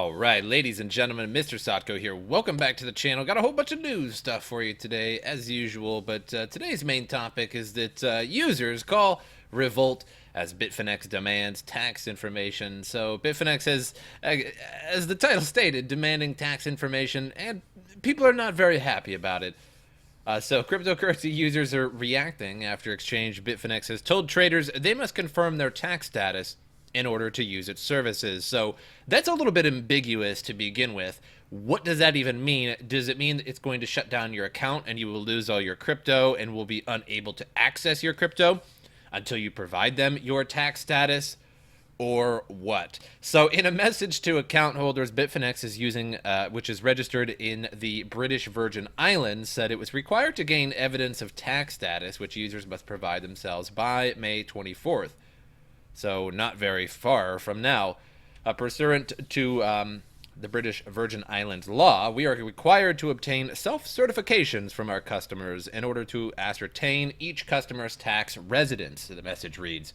All right, ladies and gentlemen, MrSotko here. Welcome back to the channel. Got a whole bunch of news stuff for you today, as usual. But today's main topic is that users call revolt as Bitfinex demands tax information. So Bitfinex has, as the title stated, demanding tax information, and people are not very happy about it. So cryptocurrency users are reacting after exchange Bitfinex has told traders they must confirm their tax status in order to use its services. So that's a little bit ambiguous to begin with. What does that even mean? Does it mean it's going to shut down your account and you will lose all your crypto and will be unable to access your crypto until you provide them your tax status? Or what? So in a message to account holders, Bitfinex is using, which is registered in the British Virgin Islands, said it was required to gain evidence of tax status, which users must provide themselves by May 24th. So not very far from now. Pursuant to the British Virgin Islands law, we are required to obtain self-certifications from our customers in order to ascertain each customer's tax residence, the message reads.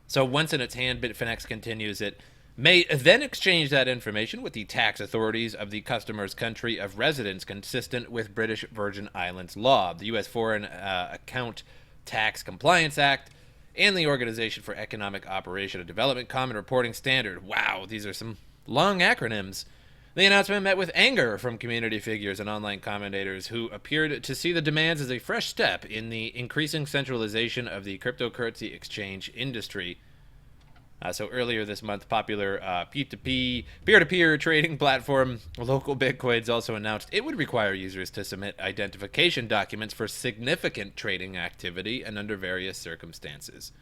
So once in its hand, Bitfinex continues, it may then exchange that information with the tax authorities of the customer's country of residence consistent with British Virgin Islands law, the U.S. Foreign Account Tax Compliance Act, and the Organization for Economic Operation and Development Common Reporting Standard. Wow, these are some long acronyms. The announcement met with anger from community figures and online commentators who appeared to see the demands as a fresh step in the increasing centralization of the cryptocurrency exchange industry. So earlier this month, popular P2P, peer-to-peer trading platform Local Bitcoins also announced it would require users to submit identification documents for significant trading activity and under various circumstances.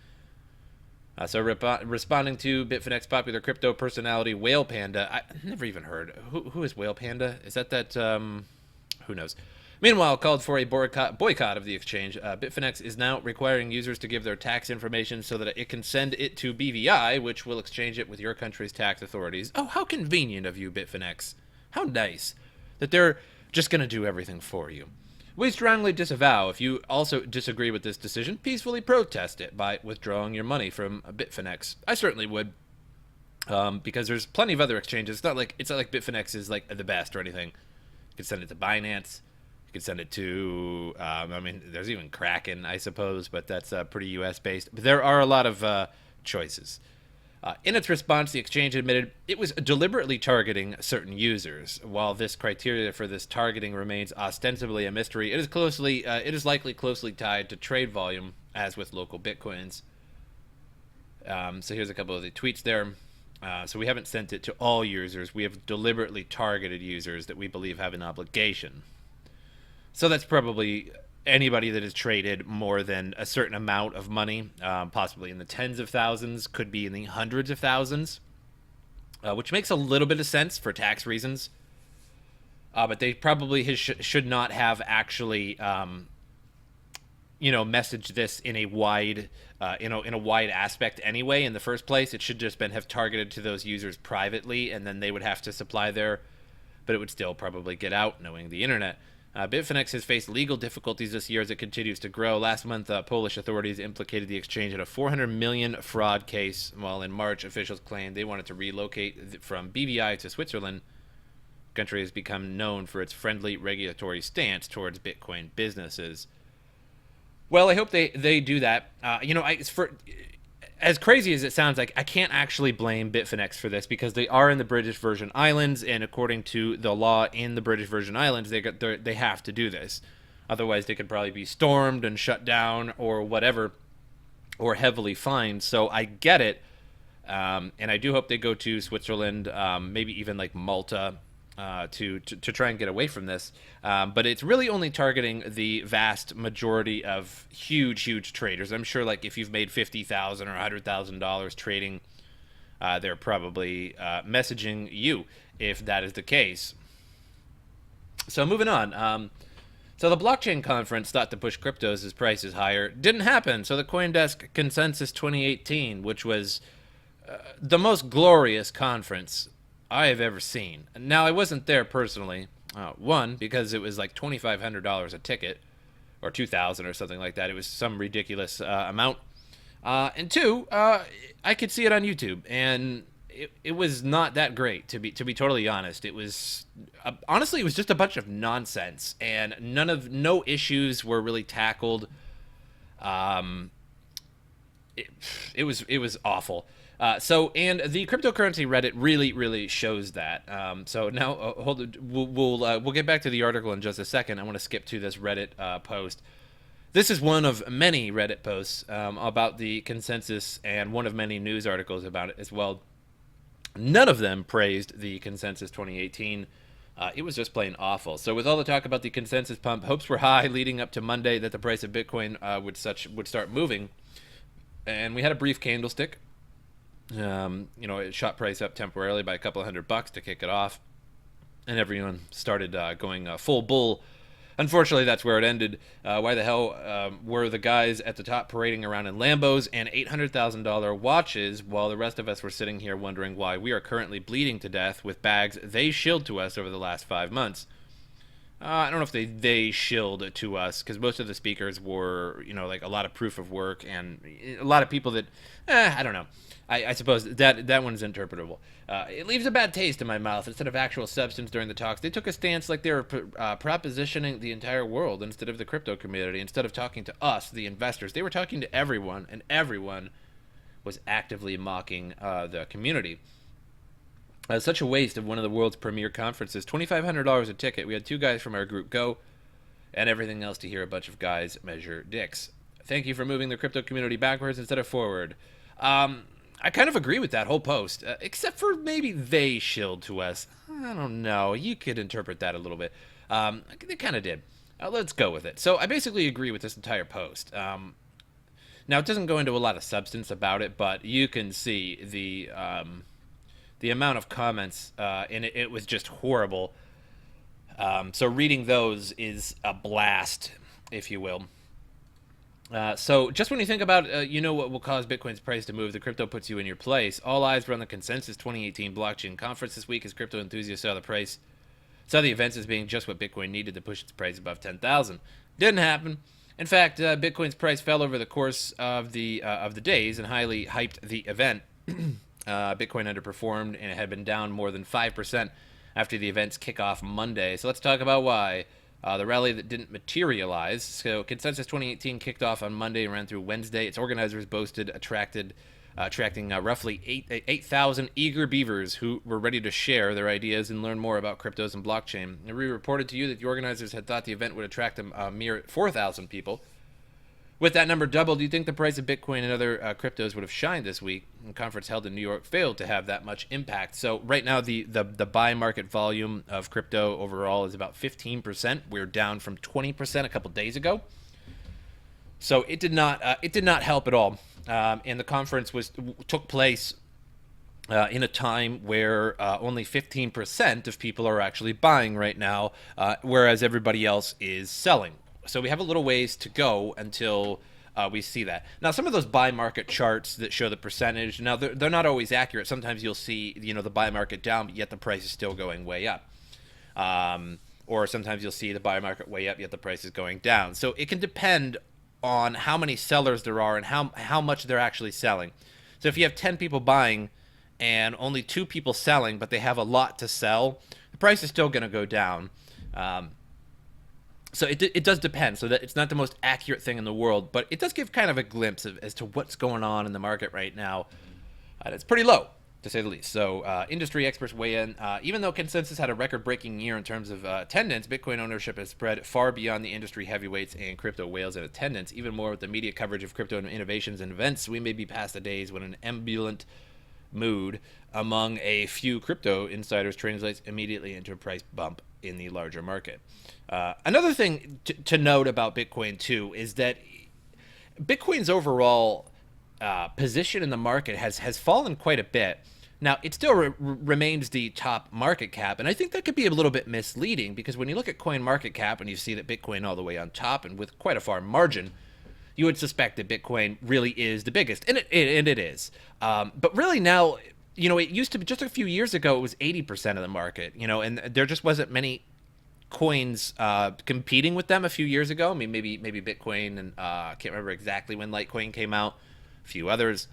So responding to Bitfinex popular crypto personality Whale Panda, I never even heard. Who is Whale Panda? Is that who knows? Meanwhile, called for a boycott of the exchange. Bitfinex is now requiring users to give their tax information so that it can send it to BVI, which will exchange it with your country's tax authorities. Oh, how convenient of you, Bitfinex. How nice that they're just going to do everything for you. We strongly disavow. If you also disagree with this decision, peacefully protest it by withdrawing your money from Bitfinex. I certainly would, because there's plenty of other exchanges. It's not like Bitfinex is like the best or anything. You can send it to Binance. You can send it to, there's even Kraken, I suppose, but that's pretty U.S.-based. But there are a lot of choices. In its response, the exchange admitted it was deliberately targeting certain users. While this criteria for this targeting remains ostensibly a mystery, it is likely closely tied to trade volume, as with local Bitcoins. So here's a couple of the tweets there. So we haven't sent it to all users. We have deliberately targeted users that we believe have an obligation. So that's probably anybody that has traded more than a certain amount of money, possibly in the tens of thousands, could be in the hundreds of thousands, which makes a little bit of sense for tax reasons. But they probably should not have actually, messaged this in a wide, in a wide aspect anyway. In the first place, it should just have targeted to those users privately, and then they would have to supply but it would still probably get out, knowing the internet. Bitfinex has faced legal difficulties this year as it continues to grow. Last month, Polish authorities implicated the exchange in a 400 million fraud case, while in March, officials claimed they wanted to relocate from BVI to Switzerland. The country has become known for its friendly regulatory stance towards Bitcoin businesses. Well, I hope they do that. As crazy as it sounds, like I can't actually blame Bitfinex for this because they are in the British Virgin Islands, and according to the law in the British Virgin Islands, they have to do this. Otherwise, they could probably be stormed and shut down or whatever, or heavily fined. So I get it, and I do hope they go to Switzerland, maybe even like Malta, to try and get away from this. But it's really only targeting the vast majority of huge traders. I'm sure like if you've made $50,000 or $100,000 trading, they're probably messaging you if that is the case. So moving on. So the blockchain conference thought to push cryptos as prices higher. Didn't happen. So the CoinDesk Consensus 2018, which was the most glorious conference I have ever seen. Now, I wasn't there personally. One, because it was like $2,500 a ticket, or $2,000 or something like that. It was some ridiculous amount. And two, I could see it on YouTube. And it was not that great, to be totally honest. It was honestly, it was just a bunch of nonsense, and no issues were really tackled. Um, it, it was awful. And the cryptocurrency Reddit really shows that. So now we'll get back to the article in just a second. I want to skip to this Reddit post. This is one of many Reddit posts about the consensus, and one of many news articles about it as well. None of them praised the consensus 2018. It was just plain awful. So with all the talk about the consensus pump, hopes were high leading up to Monday that the price of Bitcoin would start moving, and we had a brief candlestick. It shot price up temporarily by a couple of $100 to kick it off, and everyone started going full bull. Unfortunately, that's where it ended. Why the hell were the guys at the top parading around in Lambos and $800,000 watches, while the rest of us were sitting here wondering why we are currently bleeding to death with bags they shilled to us over the last 5 months? I don't know if they shilled to us, because most of the speakers were, like a lot of proof of work, and a lot of people that, I don't know. I suppose that one's interpretable. It leaves a bad taste in my mouth. Instead of actual substance during the talks, they took a stance like they were propositioning the entire world instead of the crypto community. Instead of talking to us, the investors, they were talking to everyone, and everyone was actively mocking the community. Such a waste of one of the world's premier conferences. $2,500 a ticket. We had 2 guys from our group go, and everything else to hear a bunch of guys measure dicks. Thank you for moving the crypto community backwards instead of forward. I kind of agree with that whole post, except for maybe they shilled to us. I don't know. You could interpret that a little bit. They kind of did. Let's go with it. So I basically agree with this entire post. Now, it doesn't go into a lot of substance about it, but you can see the amount of comments in it. It was just horrible. So reading those is a blast, if you will. So just when you think about, what will cause Bitcoin's price to move, the crypto puts you in your place. All eyes were on the Consensus 2018 blockchain conference this week as crypto enthusiasts saw the events as being just what Bitcoin needed to push its price above 10,000. Didn't happen. In fact, Bitcoin's price fell over the course of the days and highly hyped the event. Bitcoin underperformed, and it had been down more than 5% after the event's kickoff Monday. So let's talk about why. The rally that didn't materialize. So Consensus 2018 kicked off on Monday and ran through Wednesday. Its organizers boasted attracting roughly 8,000 eager beavers who were ready to share their ideas and learn more about cryptos and blockchain. And we reported to you that the organizers had thought the event would attract a mere 4,000 people. With that number doubled, do you think the price of Bitcoin and other cryptos would have shined this week? The conference held in New York failed to have that much impact. So right now, the buy market volume of crypto overall is about 15%. We're down from 20% a couple days ago. So it did not help at all. And the conference took place in a time where only 15% of people are actually buying right now, whereas everybody else is selling. So we have a little ways to go until we see that. Now, some of those buy market charts that show the percentage, now they're not always accurate. Sometimes you'll see, the buy market down, but yet the price is still going way up. Or sometimes you'll see the buy market way up, yet the price is going down. So it can depend on how many sellers there are and how much they're actually selling. So if you have 10 people buying and only 2 people selling, but they have a lot to sell, the price is still going to go down. So it does depend. So that it's not the most accurate thing in the world, but it does give kind of a glimpse as to what's going on in the market right now. It's pretty low, to say the least. So industry experts weigh in. Even though Consensus had a record-breaking year in terms of attendance, Bitcoin ownership has spread far beyond the industry heavyweights and crypto whales in attendance. Even more with the media coverage of crypto innovations and events, we may be past the days when an ambivalent mood among a few crypto insiders translates immediately into a price bump in the larger market. Another thing to note about Bitcoin, too, is that Bitcoin's overall position in the market has fallen quite a bit. Now, it still remains the top market cap, and I think that could be a little bit misleading, because when you look at coin market cap and you see that Bitcoin all the way on top and with quite a far margin, you would suspect that Bitcoin really is the biggest, and it is. But really now, it used to be, just a few years ago, it was 80% of the market, and there just wasn't many coins competing with them a few years ago. I mean, maybe Bitcoin, and I can't remember exactly when Litecoin came out, a few others.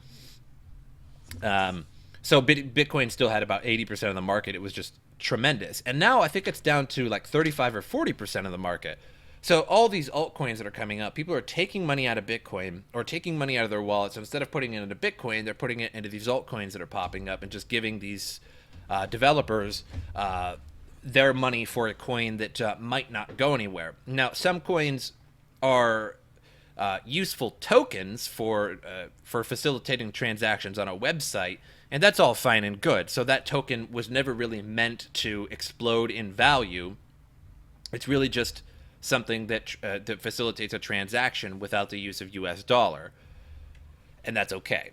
So Bitcoin still had about 80% of the market. It was just tremendous. And now I think it's down to like 35 or 40% of the market. So all these altcoins that are coming up, people are taking money out of Bitcoin or taking money out of their wallets. So instead of putting it into Bitcoin, they're putting it into these altcoins that are popping up and just giving these developers their money for a coin that might not go anywhere. Now, some coins are useful tokens for facilitating transactions on a website, and that's all fine and good. So that token was never really meant to explode in value. It's really just something that facilitates a transaction without the use of U.S. dollar, and that's okay.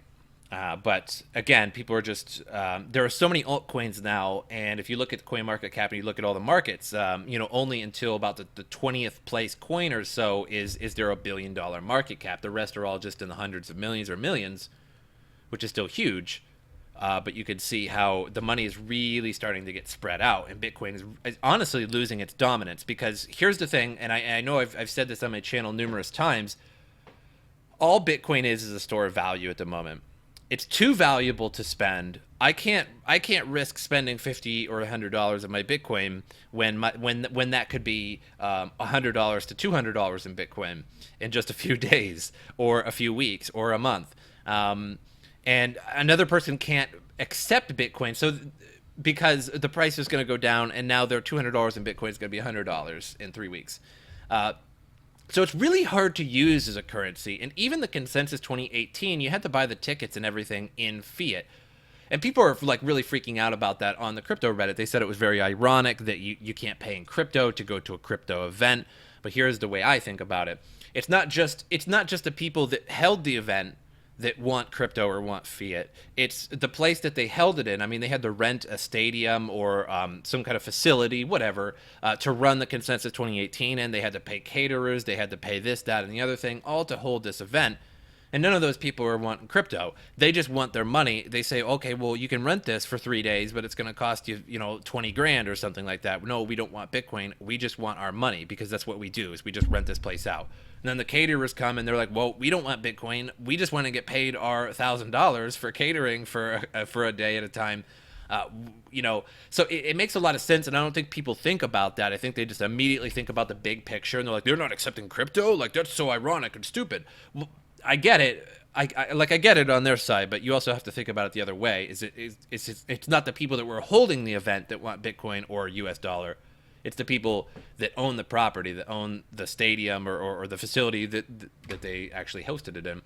But again, people are just there are so many altcoins now, and if you look at the coin market cap and you look at all the markets, only until about the 20th place coin or so is there a $1 billion market cap. The rest are all just in the hundreds of millions or millions, which is still huge. But you can see how the money is really starting to get spread out, and Bitcoin is honestly losing its dominance. Because here's the thing, and I know I've said this on my channel numerous times, all Bitcoin is a store of value at the moment. It's too valuable to spend. I can't risk spending $50 or $100 of my Bitcoin when that could be $100 to $200 in Bitcoin in just a few days or a few weeks or a month. And another person can't accept Bitcoin, so because the price is going to go down, and now their $200 in Bitcoin is going to be $100 in 3 weeks. So it's really hard to use as a currency. And even the Consensus 2018, you had to buy the tickets and everything in fiat. And people are like really freaking out about that on the crypto Reddit. They said it was very ironic that you can't pay in crypto to go to a crypto event. But here's the way I think about it. It's not just the people that held the event that want crypto or want fiat. It's the place that they held it in. I mean, they had to rent a stadium or some kind of facility, whatever, to run the Consensus 2018, and they had to pay caterers, they had to pay this, that, and the other thing, all to hold this event. And none of those people are wanting crypto. They just want their money. They say, okay, well, you can rent this for 3 days, but it's going to cost you, 20 grand or something like that. No, we don't want Bitcoin. We just want our money, because that's what we do, is we just rent this place out. And then the caterers come and they're like, well, we don't want Bitcoin. We just want to get paid our $1,000 for catering for a day at a time. So it makes a lot of sense, and I don't think people think about that. I think they just immediately think about the big picture, and they're like, they're not accepting crypto? Like, that's so ironic and stupid. Well, I get it. I get it on their side, but you also have to think about it the other way. It's not the people that were holding the event that want Bitcoin or US dollar. It's the people that own the property, that own the stadium or the facility that they actually hosted it in.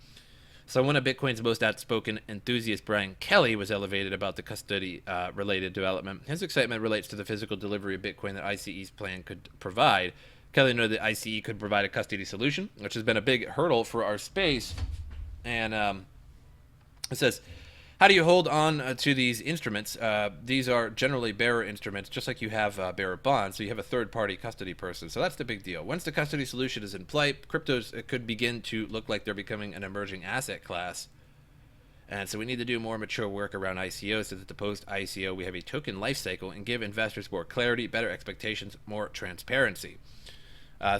So one of Bitcoin's most outspoken enthusiasts, Brian Kelly, was elevated about the custody-related development. His excitement relates to the physical delivery of Bitcoin that ICE's plan could provide. Kelly noted that ICE could provide a custody solution, which has been a big hurdle for our space. And it says, how do you hold on to these instruments? These are generally bearer instruments, just like you have bearer bonds, so you have a third-party custody person. So that's the big deal. Once the custody solution is in play, cryptos could begin to look like they're becoming an emerging asset class. And so we need to do more mature work around ICO so that the post-ICO we have a token life cycle and give investors more clarity, better expectations, more transparency.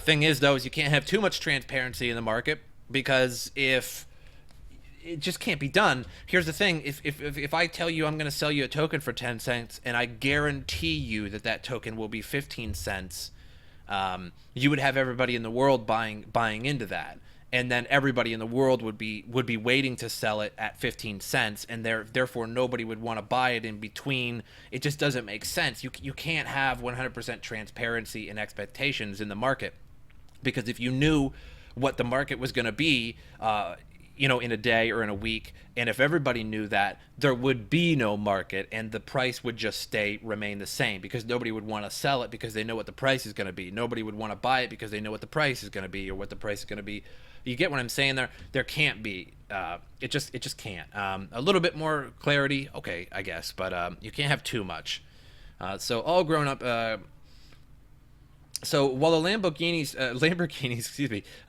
Thing is, though, is you can't have too much transparency in the market, because if it just can't be done. Here's the thing. If I tell you I'm going to sell you a token for 10 cents and I guarantee you that token will be 15 cents, you would have everybody in the world buying into that. And then everybody in the world would be waiting to sell it at 15 cents, and therefore nobody would want to buy it in between. It just doesn't make sense. You can't have 100% transparency and expectations in the market, because if you knew what the market was going to be, in a day or in a week, and if everybody knew that, there would be no market, and the price would just remain the same, because nobody would want to sell it because they know what the price is going to be. Nobody would want to buy it because they know what the price is going to be, or what the price is going to be. You get what I'm saying there? There can't be. It just can't. A little bit more clarity, okay, I guess, but you can't have too much. So all grown up. So while the Lamborghinis,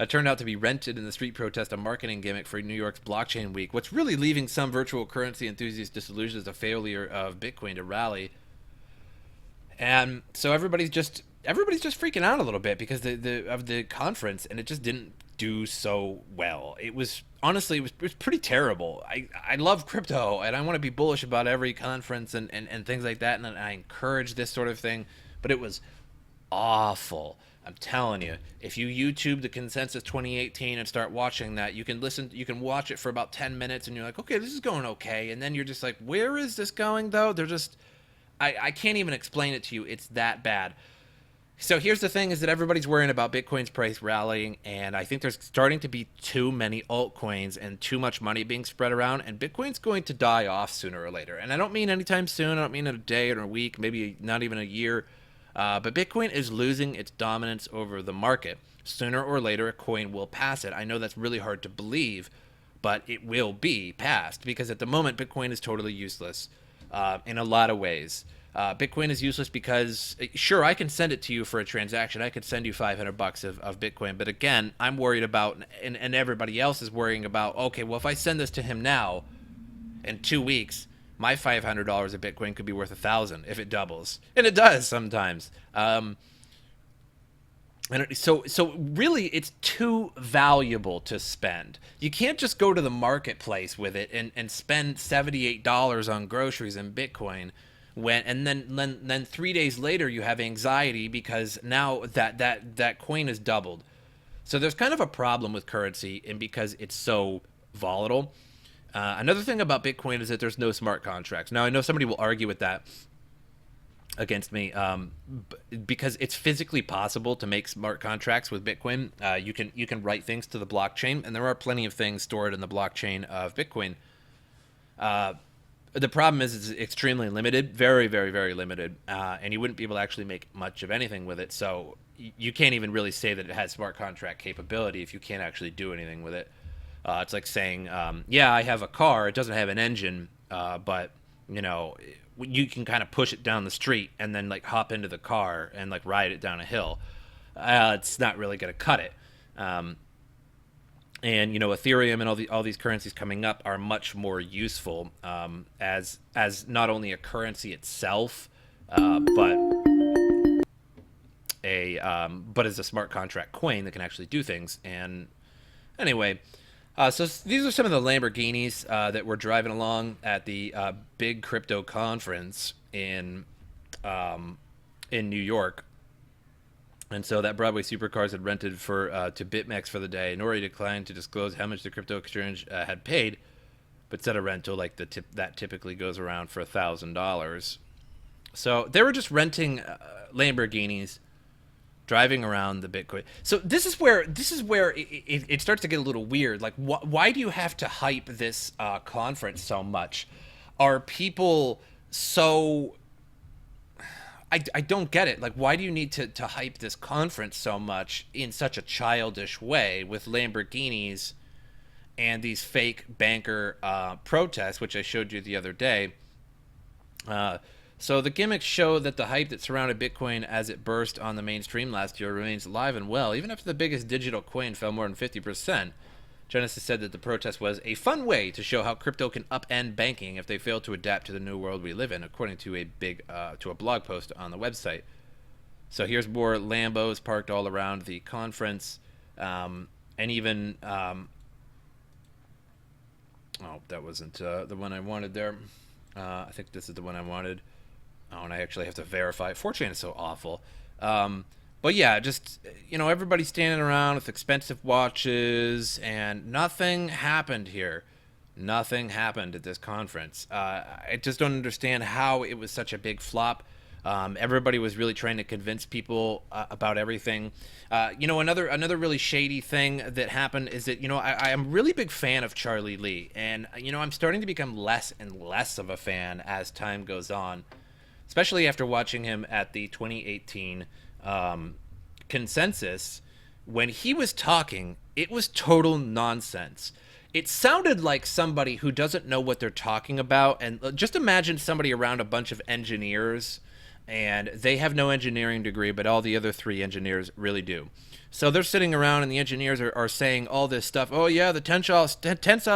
turned out to be rented in the street protest, a marketing gimmick for New York's blockchain week, what's really leaving some virtual currency enthusiasts disillusioned is the failure of Bitcoin to rally. And so everybody's just freaking out a little bit because of the conference, and it just didn't do so well. It was honestly, it was pretty terrible. I love crypto and I want to be bullish about every conference and things like that, and I encourage this sort of thing, but it was awful. I'm telling you, if you YouTube the Consensus 2018 and start watching that, you can watch it for about 10 minutes and you're like, okay, this is going okay. And then you're just like, where is this going though? I can't even explain it to you. It's that bad. So here's the thing is that everybody's worrying about Bitcoin's price rallying, and I think there's starting to be too many altcoins and too much money being spread around, and Bitcoin's going to die off sooner or later. And I don't mean anytime soon. I don't mean in a day or a week, maybe not even a year. But Bitcoin is losing its dominance over the market. Sooner or later, a coin will pass it. I know that's really hard to believe, but it will be passed because at the moment, Bitcoin is totally useless in a lot of ways. Bitcoin is useless because, sure, I can send it to you for a transaction. I could send you $500 of Bitcoin. But again, I'm worried about, and everybody else is worrying about, okay, well, if I send this to him now in 2 weeks, my $500 of Bitcoin could be worth $1,000 if it doubles. And it does sometimes. And so really, it's too valuable to spend. You can't just go to the marketplace with it and spend $78 on groceries in Bitcoin and then 3 days later you have anxiety because now that coin is doubled. So there's kind of a problem with currency, and because it's so volatile. Another thing about Bitcoin is that there's no smart contracts. Now I know somebody will argue with that against me because it's physically possible to make smart contracts with Bitcoin. You can write things to the blockchain, and there are plenty of things stored in the blockchain of Bitcoin. The problem is it's extremely limited, very, very, very limited, and you wouldn't be able to actually make much of anything with it. So you can't even really say that it has smart contract capability if you can't actually do anything with it. It's like saying, yeah, I have a car, it doesn't have an engine, but you can kind of push it down the street and then like hop into the car and like ride it down a hill. It's not really going to cut it. And Ethereum and all these currencies coming up are much more useful as not only a currency itself, but as a smart contract coin that can actually do things. And anyway, so these are some of the Lamborghinis that were driving along at the big crypto conference in New York. And so that Broadway Supercars had rented to Bitfinex for the day. Nori declined to disclose how much the crypto exchange had paid, but said a rental like that typically goes around for $1,000. So they were just renting Lamborghinis, driving around the Bitcoin. So this is where it starts to get a little weird. Like, why do you have to hype this conference so much? Are people so... I don't get it. Like, why do you need to hype this conference so much in such a childish way with Lamborghinis and these fake banker protests, which I showed you the other day? So the gimmicks show that the hype that surrounded Bitcoin as it burst on the mainstream last year remains alive and well, even after the biggest digital coin fell more than 50%. Genesis said that the protest was a fun way to show how crypto can upend banking if they fail to adapt to the new world we live in, according to a blog post on the website. So here's more Lambos parked all around the conference, and even oh, that wasn't the one I wanted there. I think this is the one I wanted. Oh, and I actually have to verify. 4chan is so awful. But yeah, just, everybody standing around with expensive watches, and nothing happened here. Nothing happened at this conference. I just don't understand how it was such a big flop. Everybody was really trying to convince people about everything. Another really shady thing that happened is that, I am a really big fan of Charlie Lee, and, I'm starting to become less and less of a fan as time goes on, especially after watching him at the 2018 Consensus. When he was talking, it was total nonsense. It sounded like somebody who doesn't know what they're talking about. And just imagine somebody around a bunch of engineers, and they have no engineering degree, but all the other 3 engineers really do. So they're sitting around, and the engineers are saying all this stuff. Oh yeah, the tensile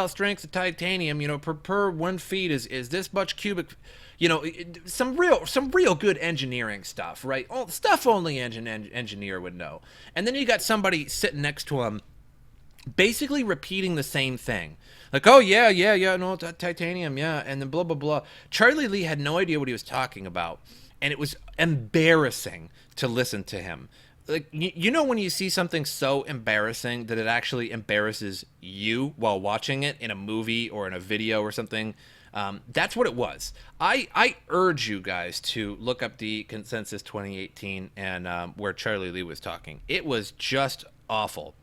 strength of titanium, per 1 feet is this much cubic. Some real good engineering stuff, right? Stuff only engineer would know. And then you got somebody sitting next to him basically repeating the same thing. Like, oh, yeah, yeah, yeah, no, titanium, yeah, and then blah, blah, blah. Charlie Lee had no idea what he was talking about, and it was embarrassing to listen to him. Like, you know when you see something so embarrassing that it actually embarrasses you while watching it in a movie or in a video or something? That's what it was. I urge you guys to look up the Consensus 2018 and where Charlie Lee was talking. It was just awful.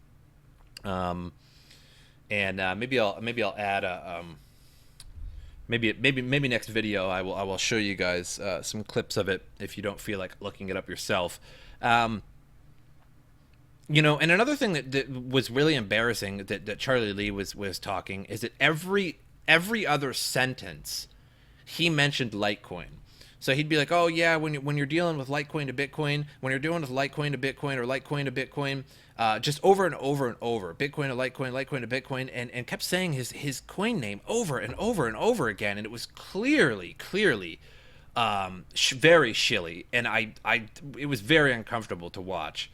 Um, and maybe I'll add a maybe next video I will show you guys some clips of it if you don't feel like looking it up yourself. Um, and another thing that was really embarrassing that Charlie Lee was talking is that every other sentence he mentioned Litecoin. So he'd be like, "Oh yeah, when you're dealing with Litecoin to Bitcoin, when you're dealing with Litecoin to Bitcoin or Litecoin to Bitcoin, just over and over and over, Bitcoin to Litecoin, Litecoin to Bitcoin," and kept saying his coin name over and over and over again, and it was clearly very shilly, and it was very uncomfortable to watch.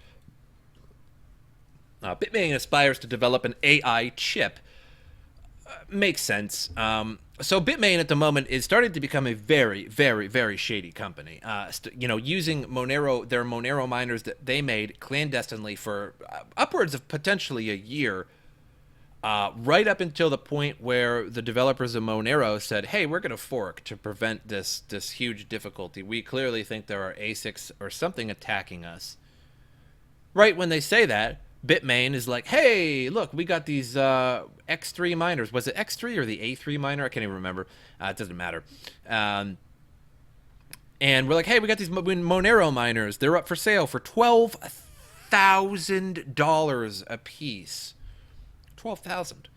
Bitmain aspires to develop an AI chip. Makes sense. So Bitmain at the moment is starting to become a very, very, very shady company. Using their Monero miners that they made clandestinely for upwards of potentially a year, right up until the point where the developers of Monero said, "Hey, we're going to fork to prevent this huge difficulty. We clearly think there are ASICs or something attacking us." Right when they say that, Bitmain is like, "Hey, look, we got these X3 miners. Was it X3 or the A3 miner? I can't even remember. It doesn't matter." And we're like, "Hey, we got these Monero miners. They're up for sale for $12,000 a piece. 12,000.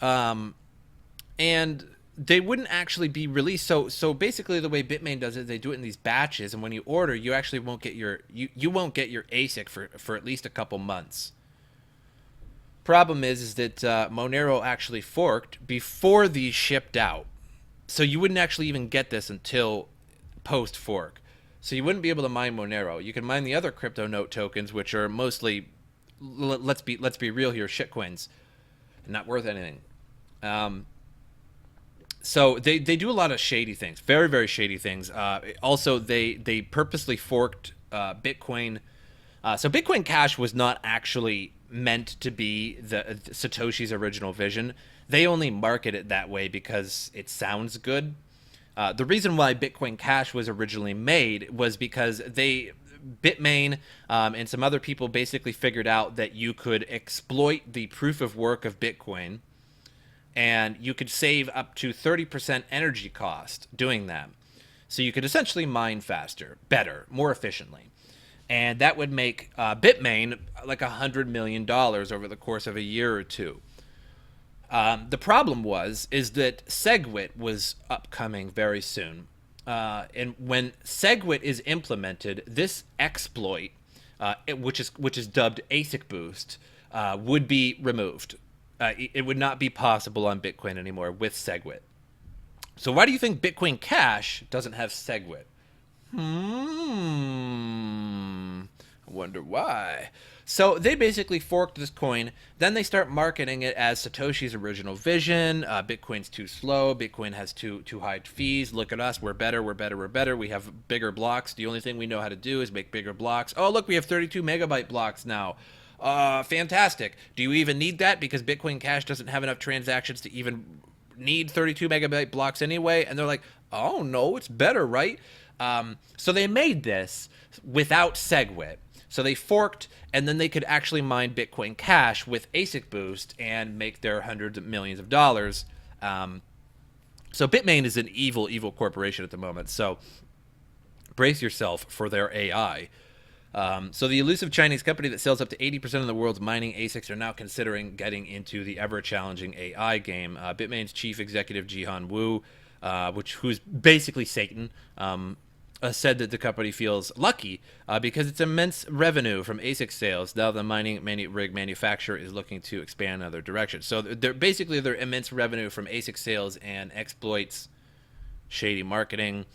And they wouldn't actually be released. So basically, the way Bitmain does it, they do it in these batches, and when you order, you actually won't get you won't get your ASIC for at least a couple months. Problem is that Monero actually forked before these shipped out, so you wouldn't actually even get this until post fork. So you wouldn't be able to mine Monero. You can mine the other crypto note tokens, which are mostly, let's be real here, shitcoins, not worth anything. So they do a lot of shady things, very, very shady things. Also, they purposely forked Bitcoin. So Bitcoin Cash was not actually meant to be the Satoshi's original vision. They only market it that way because it sounds good. The reason why Bitcoin Cash was originally made was because Bitmain and some other people basically figured out that you could exploit the proof of work of Bitcoin, and you could save up to 30% energy cost doing that. So you could essentially mine faster, better, more efficiently. And that would make Bitmain like $100 million over the course of a year or two. The problem is that SegWit was upcoming very soon. And when SegWit is implemented, this exploit, which is dubbed ASIC boost, would be removed. It would not be possible on Bitcoin anymore with SegWit. So why do you think Bitcoin Cash doesn't have SegWit? I wonder why. So they basically forked this coin. Then they start marketing it as Satoshi's original vision. Bitcoin's too slow. Bitcoin has too high fees. Look at us. We're better. We're better. We're better. We have bigger blocks. The only thing we know how to do is make bigger blocks. Oh, look, we have 32 megabyte blocks now. Fantastic. Do you even need that? Because Bitcoin Cash doesn't have enough transactions to even need 32 megabyte blocks anyway. And they're like, "Oh, no, it's better, right?" So they made this without SegWit. So they forked, and then they could actually mine Bitcoin Cash with ASIC Boost and make their hundreds of millions of dollars. So Bitmain is an evil, evil corporation at the moment. So brace yourself for their AI. So the elusive Chinese company that sells up to 80% of the world's mining ASICs are now considering getting into the ever-challenging AI game. Bitmain's chief executive, Jihan Wu, who's basically Satan, said that the company feels lucky because its immense revenue from ASIC sales. Now the mining rig manufacturer is looking to expand in other directions. So they're basically their immense revenue from ASIC sales and exploits, shady marketing.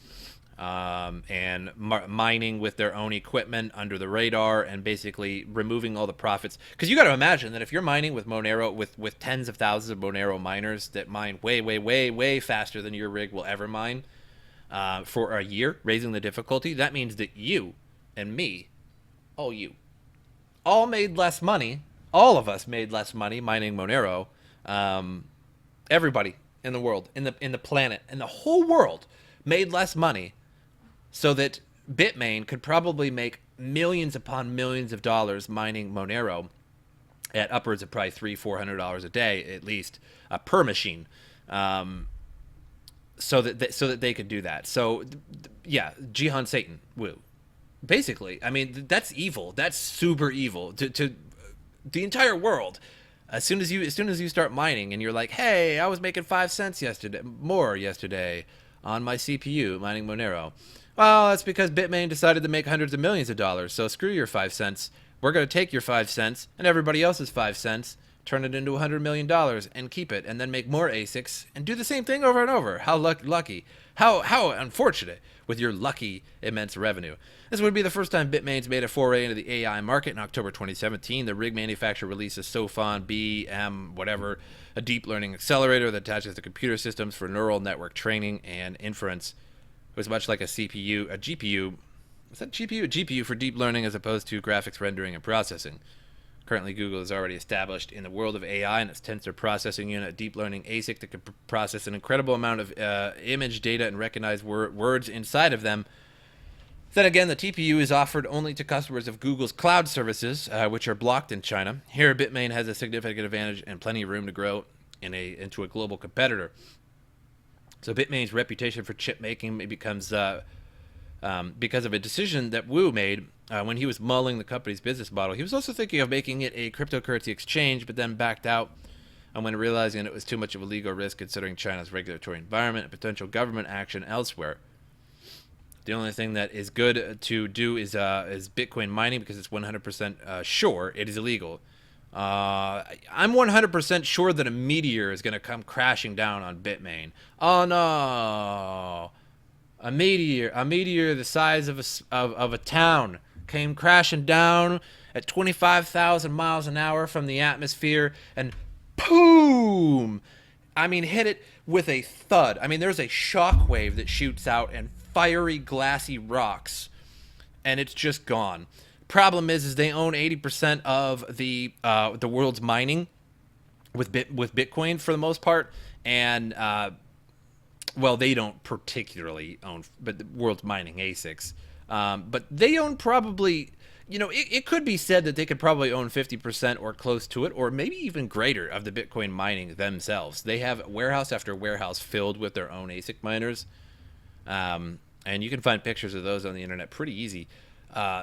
and mining with their own equipment under the radar and basically removing all the profits. Because you got to imagine that if you're mining with Monero, with tens of thousands of Monero miners that mine way, way, way, way faster than your rig will ever mine for a year, raising the difficulty, that means that you and me, all made less money. All of us made less money mining Monero. Everybody in the world, in the planet, in the whole world made less money, so that Bitmain could probably make millions upon millions of dollars mining Monero at upwards of probably $300-400 a day at least per machine, so that they could do that. So yeah, Jihan Satan, woo. Basically, I mean, that's evil. That's super evil to the entire world. As soon as you start mining and you're like, hey, I was making 5 cents yesterday on my CPU mining Monero. Well, that's because Bitmain decided to make hundreds of millions of dollars. So screw your 5 cents. We're going to take your 5 cents and everybody else's 5 cents, turn it into $100 million and keep it, and then make more ASICs and do the same thing over and over. How lucky. How unfortunate with your lucky immense revenue. This would be the first time Bitmain's made a foray into the AI market. In October 2017, the rig manufacturer released a Sophon BM whatever, a deep learning accelerator that attaches to computer systems for neural network training and inference. It was much like a GPU. Is that GPU? A GPU for deep learning as opposed to graphics rendering and processing. Currently, Google is already established in the world of AI and its tensor processing unit, a deep learning ASIC that can process an incredible amount of image data and recognize words inside of them. Then again, the TPU is offered only to customers of Google's cloud services, which are blocked in China. Here, Bitmain has a significant advantage and plenty of room to grow into a global competitor. So Bitmain's reputation for chip making becomes because of a decision that Wu made when he was mulling the company's business model. He was also thinking of making it a cryptocurrency exchange, but then backed out when realizing it was too much of a legal risk considering China's regulatory environment and potential government action elsewhere. The only thing that is good to do is Bitcoin mining, because it's 100% sure it is illegal. I'm 100% sure that a meteor is going to come crashing down on Bitmain. Oh no! A meteor the size of a town came crashing down at 25,000 miles an hour from the atmosphere, and boom! I mean, hit it with a thud. I mean, there's a shockwave that shoots out and fiery, glassy rocks, and it's just gone. Problem is they own 80% of the world's mining with Bitcoin for the most part, and well, they don't particularly own, but the world's mining ASICs. But they own probably, it could be said that they could probably own 50% or close to it, or maybe even greater of the Bitcoin mining themselves. They have warehouse after warehouse filled with their own ASIC miners. And you can find pictures of those on the internet pretty easy.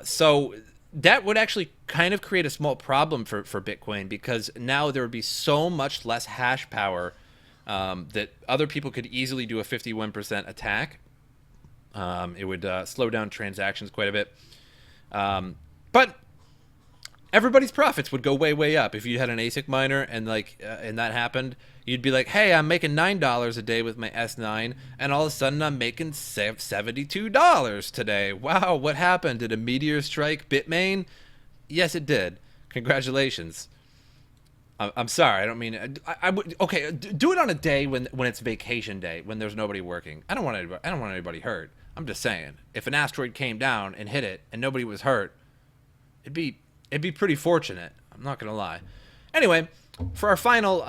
So that would actually kind of create a small problem for Bitcoin, because now there would be so much less hash power that other people could easily do a 51% attack. It would slow down transactions quite a bit. But everybody's profits would go way, way up. If you had an ASIC miner and that happened, you'd be like, hey, I'm making $9 a day with my S9, and all of a sudden I'm making $72 today. Wow, what happened? Did a meteor strike Bitmain? Yes, it did. Congratulations. I'm sorry, I don't mean I would. Okay, do it on a day when it's vacation day, when there's nobody working. I don't want anybody hurt. I'm just saying, if an asteroid came down and hit it and nobody was hurt, it'd be pretty fortunate. I'm not gonna lie. Anyway, for our final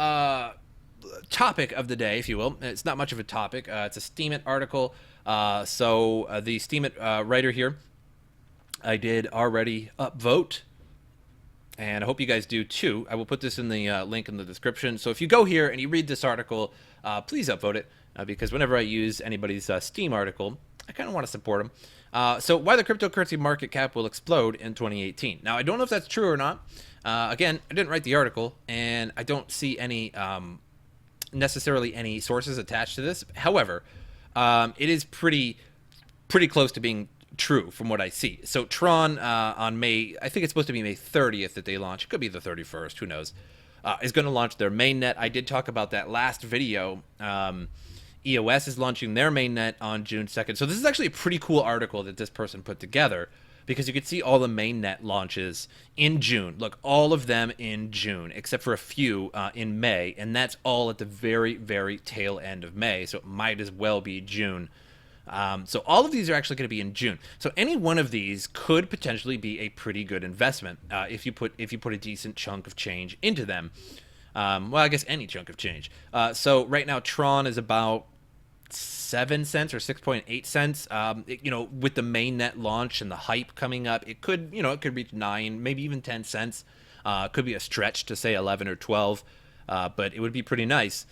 topic of the day, if you will, it's not much of a topic. It's a Steemit article. So the Steemit writer here, I did already upvote, and I hope you guys do too. I will put this in the link in the description. So if you go here and you read this article, please upvote it, because whenever I use anybody's Steam article, I kind of want to support them. So why the cryptocurrency market cap will explode in 2018. Now, I don't know if that's true or not. Again, I didn't write the article, and I don't see any necessarily any sources attached to this. However, it is pretty close to being true from what I see. So Tron on May, I think it's supposed to be May 30th that they launch. It could be the 31st, who knows, is going to launch their mainnet. I did talk about that last video EOS is launching their mainnet on June 2nd. So this is actually a pretty cool article that this person put together, because you can see all the mainnet launches in June. Look, all of them in June, except for a few in May, and that's all at the very, very tail end of May, so it might as well be June. So all of these are actually going to be in June. So any one of these could potentially be a pretty good investment if you put a decent chunk of change into them. Well, I guess any chunk of change. So right now, Tron is about 7 cents or 6.8 cents. With the mainnet launch and the hype coming up, it could reach 9, maybe even 10 cents. Could be a stretch to say 11 or 12, but it would be pretty nice.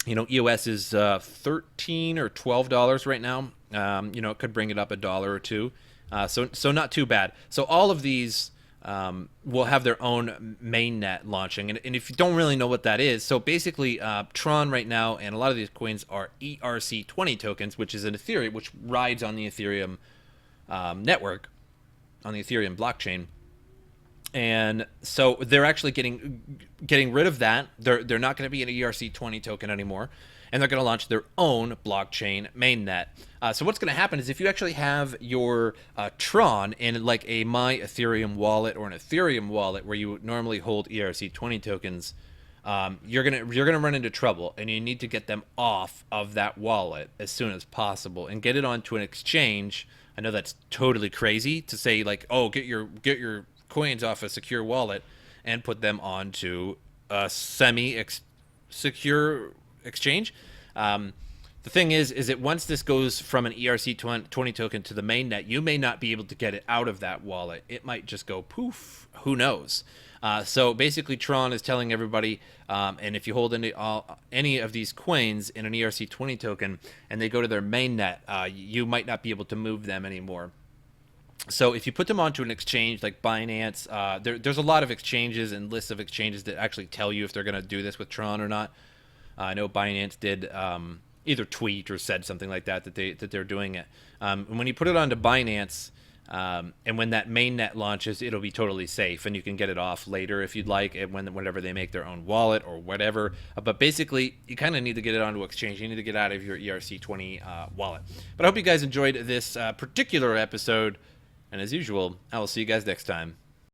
EOS is $13 or $12 right now. It could bring it up $1 or $2. So not too bad. So all of these will have their own mainnet launching. And if you don't really know what that is, so basically Tron right now and a lot of these coins are ERC20 tokens, which is an Ethereum, which rides on the Ethereum network, on the Ethereum blockchain. And so they're actually getting rid of that. They're not going to be an ERC20 token anymore, and they're going to launch their own blockchain mainnet. So what's going to happen is if you actually have your Tron in like a My Ethereum wallet or an Ethereum wallet where you normally hold ERC20 tokens, you're gonna run into trouble, and you need to get them off of that wallet as soon as possible and get it onto an exchange. I know that's totally crazy to say, like, oh, get your coins off a secure wallet and put them onto a semi-secure exchange. The thing is that once this goes from an ERC20 token to the mainnet, you may not be able to get it out of that wallet. It might just go poof. Who knows? So basically, Tron is telling everybody, and if you hold any of these coins in an ERC20 token and they go to their mainnet, you might not be able to move them anymore. So if you put them onto an exchange like Binance, there's a lot of exchanges and lists of exchanges that actually tell you if they're going to do this with Tron or not. I know Binance did either tweet or said something like that they're doing it. And when you put it onto Binance, and when that mainnet launches, it'll be totally safe, and you can get it off later if you'd like, whenever they make their own wallet or whatever. But basically, you kind of need to get it onto exchange. You need to get out of your ERC20 wallet. But I hope you guys enjoyed this particular episode. And as usual, I will see you guys next time.